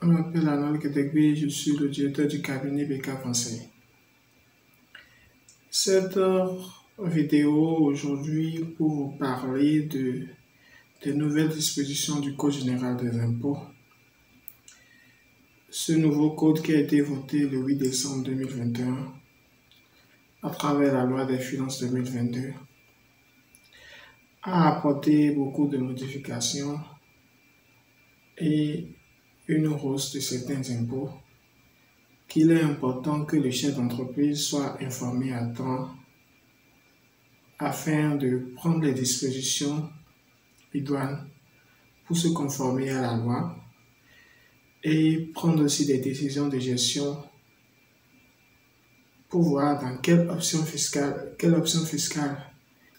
Je m'appelle Arnold Ketegbe, je suis le directeur du cabinet BK Conseil. Cette vidéo aujourd'hui pour vous parler des nouvelles dispositions du Code général des impôts. Ce nouveau code qui a été voté le 8 décembre 2021 à travers la loi des finances 2022 a apporté beaucoup de modifications et une hausse de certains impôts qu'il est important que le chef d'entreprise soit informé à temps afin de prendre les dispositions idoines pour se conformer à la loi et prendre aussi des décisions de gestion pour voir dans quelle option fiscale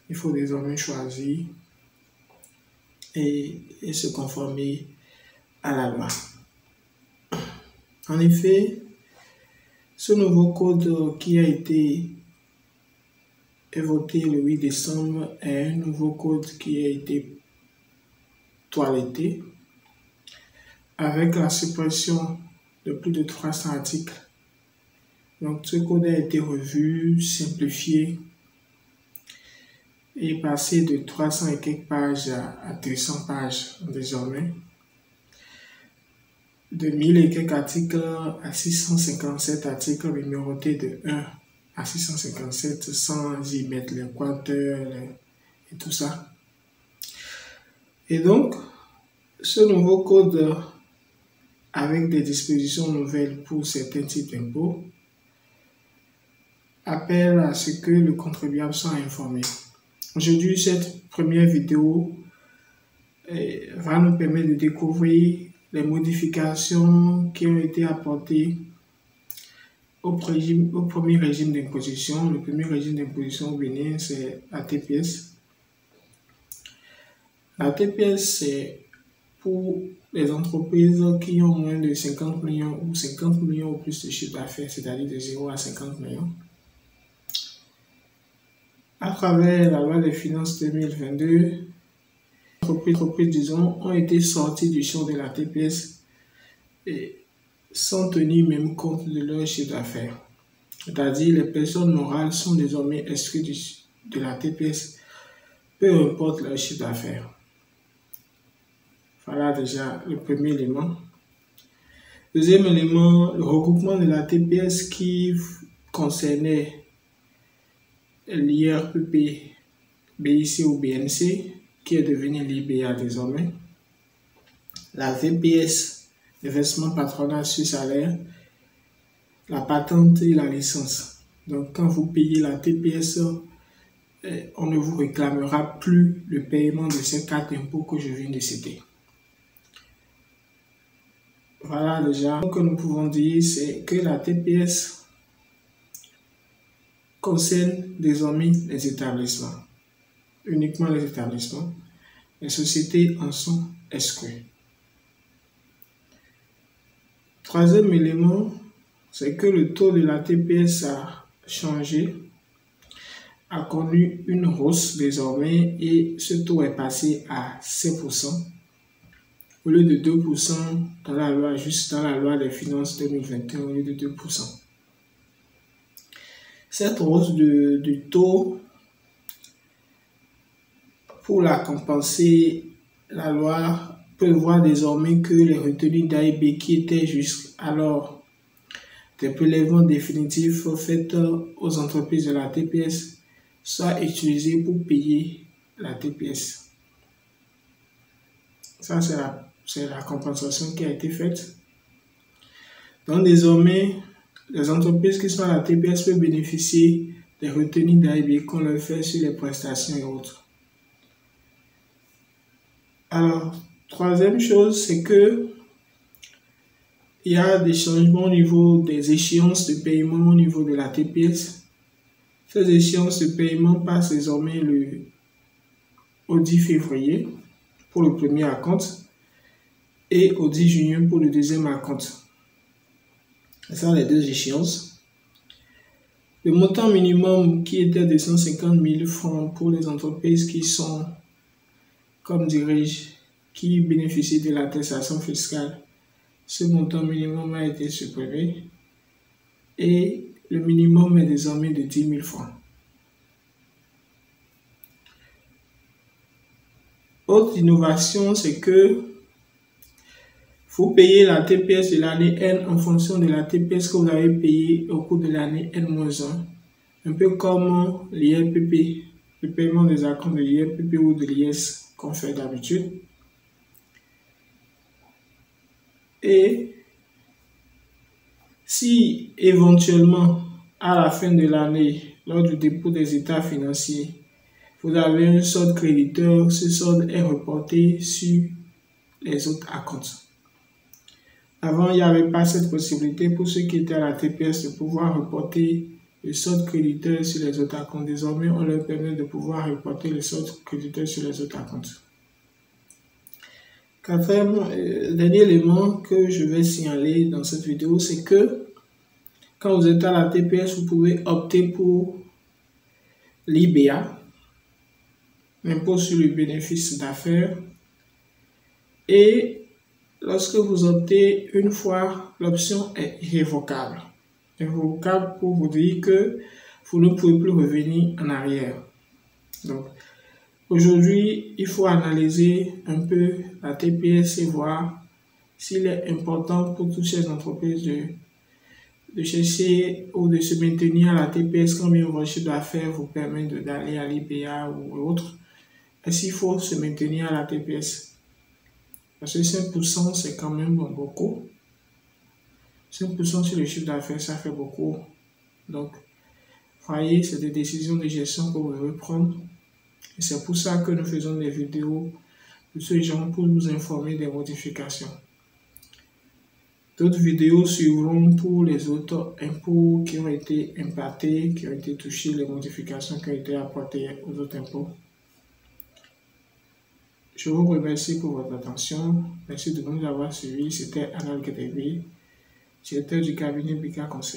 il faut désormais choisir et se conformer à la loi. En effet, ce nouveau code qui a été voté le 8 décembre est un nouveau code qui a été toiletté avec la suppression de plus de 300 articles. Donc ce code a été revu, simplifié et passé de 300 et quelques pages à 200 pages désormais. De 1000 et quelques articles à 657 articles numérotés de 1 à 657 sans y mettre les compteurs et tout ça. Et donc, ce nouveau code avec des dispositions nouvelles pour certains types d'impôts appelle à ce que le contribuable soit informé. Aujourd'hui, cette première vidéo va nous permettre de découvrir les modifications qui ont été apportées au premier régime d'imposition. Le premier régime d'imposition au Bénin, c'est la TPS. La TPS, c'est pour les entreprises qui ont moins de 50 millions ou 50 millions ou plus de chiffre d'affaires, c'est-à-dire de 0 à 50 millions. À travers la loi des finances 2022, les entreprises, disons, ont été sorties du champ de la TPS et sans tenir même compte de leur chiffre d'affaires. C'est-à-dire les personnes morales sont désormais exclues de la TPS, peu importe leur chiffre d'affaires. Voilà déjà le premier élément. Deuxième élément, le regroupement de la TPS qui concernait l'IRPP, BIC ou BNC, qui est devenu l'IBA désormais. La VPS, le versement patronal sur salaire, la patente et la licence. Donc quand vous payez la TPS, on ne vous réclamera plus le paiement de ces 4 impôts que je viens de citer. Voilà déjà ce que nous pouvons dire, c'est que la TPS concerne désormais les établissements, uniquement les établissements. Les sociétés en sont exclues. Troisième élément, c'est que le taux de la TPS a changé, a connu une hausse désormais et ce taux est passé à 7% au lieu de 2% dans la loi, juste dans la loi des finances 2021 au lieu de 2%. Cette hausse du taux, pour la compenser, la loi prévoit désormais que les retenues d'AIB qui étaient jusqu'alors des prélèvements définitifs faits aux entreprises de la TPS soient utilisés pour payer la TPS. Ça, c'est la compensation qui a été faite. Donc désormais, les entreprises qui sont à la TPS peuvent bénéficier des retenues d'AIB qu'on leur fait sur les prestations et autres. Alors, troisième chose, c'est que il y a des changements au niveau des échéances de paiement au niveau de la TPS. Ces échéances de paiement passent désormais au 10 février pour le premier acompte et au 10 juin pour le deuxième acompte. Ce sont les deux échéances. Le montant minimum qui était de 150 000 francs pour les entreprises qui sont, comme dirais-je, qui bénéficient de l'attestation fiscale ce montant minimum a été supprimé et le minimum est désormais de 10 000 francs. Autre innovation, c'est que vous payez la TPS de l'année N en fonction de la TPS que vous avez payée au cours de l'année N-1. Un peu comme l'IRPP, le paiement des acomptes de l'IRPP ou de l'IS qu'on fait d'habitude. Et si éventuellement, à la fin de l'année, lors du dépôt des états financiers, vous avez un solde créditeur, ce solde est reporté sur les autres acomptes. Avant, il n'y avait pas cette possibilité pour ceux qui étaient à la TPS de pouvoir reporter le solde créditeur sur les autres acomptes. Désormais, on leur permet de pouvoir reporter le solde créditeur sur les autres acomptes. Quatrième, dernier élément que je vais signaler dans cette vidéo, c'est que quand vous êtes à la TPS, vous pouvez opter pour l'IBA, l'impôt sur le bénéfice d'affaires. Et lorsque vous optez une fois, l'option est irrévocable. Irrévocable pour vous dire que vous ne pouvez plus revenir en arrière. Donc, aujourd'hui, il faut analyser un peu la TPS et voir s'il est important pour toutes ces entreprises de chercher ou de se maintenir à la TPS quand bien votre chiffre d'affaires vous permet d'aller à l'IBA ou autre. Est-ce qu'il faut se maintenir à la TPS? Parce que 5% c'est quand même beaucoup. 5% sur le chiffre d'affaires, ça fait beaucoup. Donc, voyez, c'est des décisions de gestion que vous devez prendre. Et c'est pour ça que nous faisons des vidéos de ce genre pour vous informer des modifications. D'autres vidéos suivront pour les autres impôts qui ont été impactés, qui ont été touchés, les modifications qui ont été apportées aux autres impôts. Je vous remercie pour votre attention. Merci de nous avoir suivis. C'était Anal Ketebi, directeur du cabinet Bika Conseil.